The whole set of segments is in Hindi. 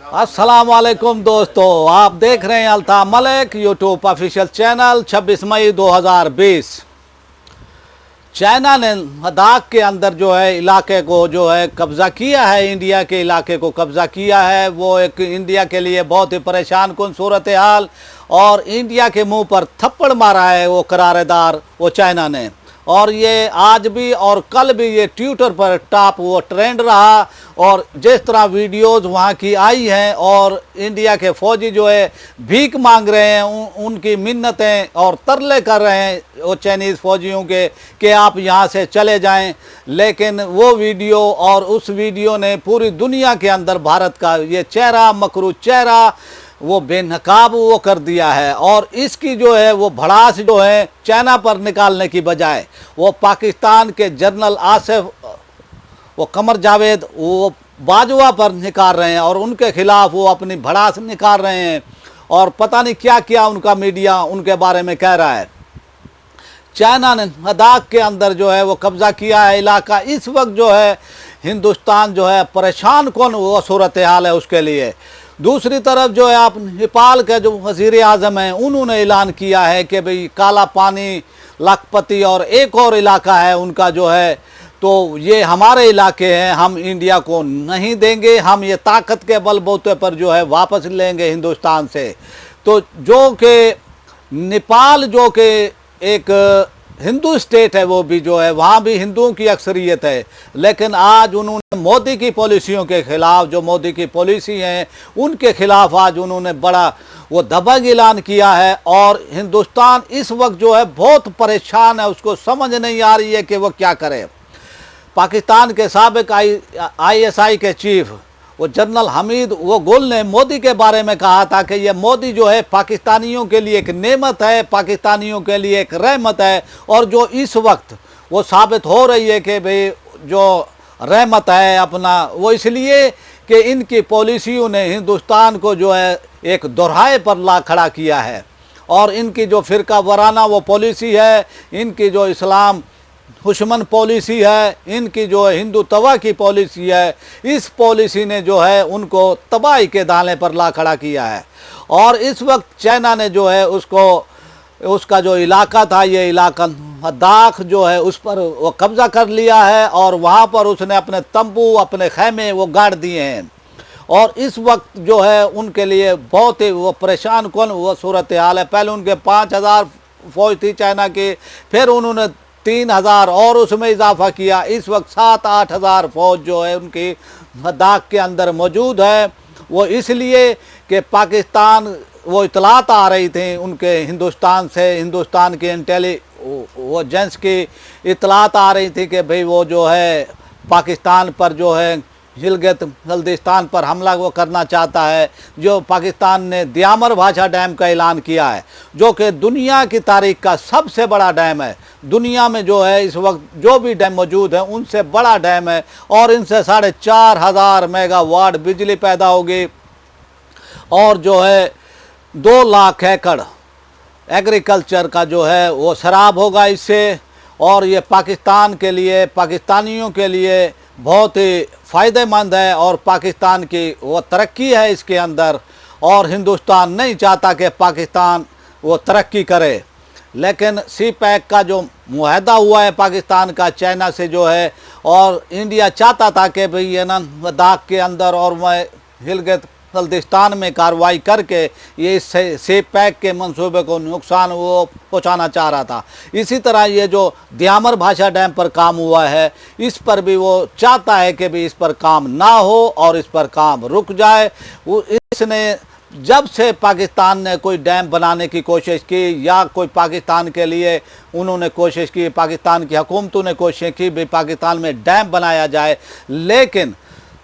अस्सलाम वालेकुम दोस्तों, आप देख रहे हैं Altaf Malik YouTube official channel. 26 मई 2020 चाइना ने लद्दाख के अंदर जो है इलाके को जो है कब्ज़ा किया है, इंडिया के इलाके को कब्ज़ा किया है। वो एक इंडिया के लिए बहुत ही परेशान कुन सूरत हाल और इंडिया के मुंह पर थप्पड़ मारा है वो करारेदार वो चाइना ने। और ये आज भी और कल भी ये ट्विटर पर टॉप वो ट्रेंड रहा। और जिस तरह वीडियोज़ वहाँ की आई हैं और इंडिया के फ़ौजी जो है भीख मांग रहे हैं, उनकी मिन्नतें और तरले कर रहे हैं वो चाइनीज़ फ़ौजियों के कि आप यहाँ से चले जाएं। लेकिन वो वीडियो और उस वीडियो ने पूरी दुनिया के अंदर भारत का ये चेहरा, मकरूज चेहरा वो बेनकाब वो कर दिया है। और इसकी जो है वो भड़ास जो है चाइना पर निकालने की बजाय वो पाकिस्तान के जनरल आसिफ वो कमर जावेद वो बाजवा पर निकाल रहे हैं और उनके खिलाफ वो अपनी भड़ास निकाल रहे हैं। और पता नहीं क्या क्या उनका मीडिया उनके बारे में कह रहा है। चाइना ने लद्दाख के अंदर जो है वो कब्ज़ा किया है इलाका। इस वक्त जो है हिंदुस्तान जो है परेशान कौन वो सूरत हाल है उसके लिए। दूसरी तरफ जो है आप नेपाल के जो वज़ीर आज़म हैं उन्होंने ऐलान किया है कि भाई काला पानी, लखपति और एक और इलाका है उनका जो है तो ये हमारे इलाके हैं, हम इंडिया को नहीं देंगे, हम ये ताकत के बलबूते पर जो है वापस लेंगे हिंदुस्तान से। तो जो कि नेपाल जो कि एक हिंदू स्टेट है वो भी जो है वहाँ भी हिंदुओं की अक्सरियत है। लेकिन आज उन्होंने मोदी की पॉलिसियों के ख़िलाफ़, जो मोदी की पॉलिसी हैं उनके ख़िलाफ़ आज उन्होंने बड़ा वो दबंग ऐलान किया है। और हिंदुस्तान इस वक्त जो है बहुत परेशान है, उसको समझ नहीं आ रही है कि वो क्या करे। पाकिस्तान के साबिक ISI के चीफ वो जनरल हमीद वो गुल ने मोदी के बारे में कहा था कि ये मोदी जो है पाकिस्तानियों के लिए एक नेमत है, पाकिस्तानियों के लिए एक रहमत है। और जो इस वक्त वो साबित हो रही है कि भाई जो रहमत है अपना वो इसलिए कि इनकी पॉलिसियों ने हिंदुस्तान को जो है एक दोहराए पर ला खड़ा किया है। और इनकी जो फ़िरका वाराना वो पॉलिसी है, इनकी जो इस्लाम दुश्मन पॉलिसी है, इनकी जो हिंदू तवा की पॉलिसी है, इस पॉलिसी ने जो है उनको तबाही के दाने पर ला खड़ा किया है। और इस वक्त चाइना ने जो है उसका जो इलाका था, ये इलाका लद्दाख जो है उस पर वो कब्ज़ा कर लिया है और वहाँ पर उसने अपने तंबू, अपने खैमे वो गाड़ दिए हैं। और इस वक्त जो है उनके लिए बहुत ही वो परेशान कौन वो सूरत हाल है। पहले उनके 5000 फ़ौज थी चाइना की, फिर उन्होंने 3000 और उसमें इजाफा किया। इस वक्त 7-8 हज़ार फ़ौज जो है उनकी लद्दाख के अंदर मौजूद है। वो इसलिए कि पाकिस्तान वो इतलात आ रही थी उनके हिंदुस्तान से, हिंदुस्तान के इंटेलिजेंस की इतलात आ रही थी कि भाई वो जो है पाकिस्तान पर जो है गिलगित बल्तिस्तान पर हमला वो करना चाहता है। जो पाकिस्तान ने दियामर भाषा डैम का ऐलान किया है जो कि दुनिया की तारीख का सबसे बड़ा डैम है। दुनिया में जो है इस वक्त जो भी डैम मौजूद है उनसे बड़ा डैम है और इनसे 4500 मेगावाट बिजली पैदा होगी। और जो है 2 लाख एकड़ एग्रीकल्चर का जो है वो शराब होगा इससे। और ये पाकिस्तान के लिए, पाकिस्तानियों के लिए बहुत ही फ़ायदेमंद है और पाकिस्तान की वो तरक्की है इसके अंदर। और हिंदुस्तान नहीं चाहता कि पाकिस्तान वो तरक्की करे। लेकिन CPEC का जो मुआहदा हुआ है पाकिस्तान का चाइना से जो है, और इंडिया चाहता था कि भाई ये ना लद्दाख के अंदर और मैं गिलगित बल्तिस्तान में कार्रवाई करके ये CPEC के मंसूबे को नुकसान वो पहुँचाना चाह रहा था। इसी तरह ये जो दियामर भाषा डैम पर काम हुआ है इस पर भी वो चाहता है कि भी इस पर काम ना हो और इस पर काम रुक जाए। वो इसने जब से पाकिस्तान ने कोई डैम बनाने की कोशिश की या कोई पाकिस्तान के लिए उन्होंने कोशिश की, पाकिस्तान की हुकूमतों ने कोशिश की भी पाकिस्तान में डैम बनाया जाए, लेकिन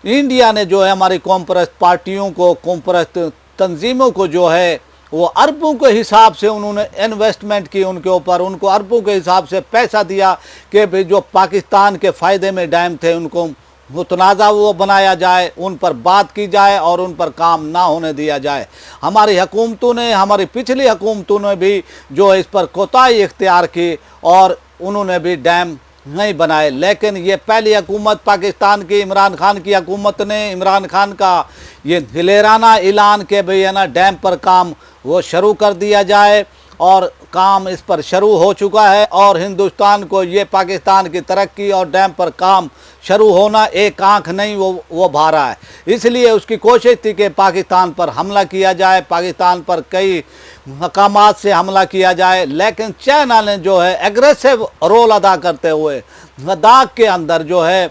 इंडिया ने जो है हमारी कौम परस्त पार्टियों को, कौम परस्त तंजीमों को जो है वो अरबों के हिसाब से उन्होंने इन्वेस्टमेंट की उनके ऊपर, उनको अरबों के हिसाब से पैसा दिया कि भाई जो पाकिस्तान के फ़ायदे में डैम थे उनको मुतनाज़ा वो बनाया जाए, उन पर बात की जाए और उन पर काम ना होने दिया जाए। हमारी हुकूमतों ने, हमारी पिछली हुकूमतों ने भी जो इस पर कोताही इख्तियार की और उन्होंने भी डैम नहीं बनाए। लेकिन ये पहली हुकूमत पाकिस्तान की इमरान खान की हुकूमत ने इमरान खान का ये दिलेराना ऐलान के भाई है ना डैम पर काम वो शुरू कर दिया जाए, और काम इस पर शुरू हो चुका है। और हिंदुस्तान को ये पाकिस्तान की तरक्की और डैम पर काम शुरू होना एक आंख नहीं वो भा रहा है। इसलिए उसकी कोशिश थी कि पाकिस्तान पर हमला किया जाए, पाकिस्तान पर कई मकामात से हमला किया जाए। लेकिन चाइना ने जो है एग्रेसिव रोल अदा करते हुए लद्दाख के अंदर जो है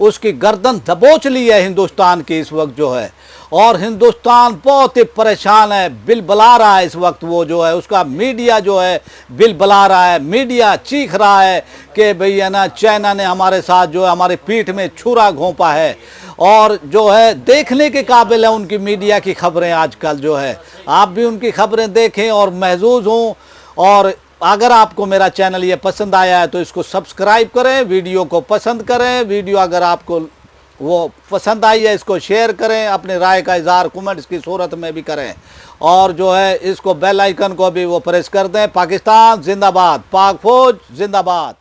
उसकी गर्दन दबोच ली है हिंदुस्तान की इस वक्त जो है। और हिंदुस्तान बहुत ही परेशान है, बिल बला रहा है इस वक्त। वो जो है उसका मीडिया जो है बिल बला रहा है, मीडिया चीख रहा है कि भैया ना चाइना ने हमारे साथ जो है हमारी पीठ में छुरा घोंपा है। और जो है देखने के काबिल है उनकी मीडिया की खबरें आजकल जो है। आप भी उनकी खबरें देखें और महजूज हों। और अगर आपको मेरा चैनल ये पसंद आया है तो इसको सब्सक्राइब करें, वीडियो को पसंद करें। वीडियो अगर आपको वो पसंद आई है इसको शेयर करें, अपनी राय का इजहार कमेंट्स की सूरत में भी करें। और जो है इसको बेल आइकन को भी वो प्रेस कर दें। पाकिस्तान जिंदाबाद, पाक फौज जिंदाबाद।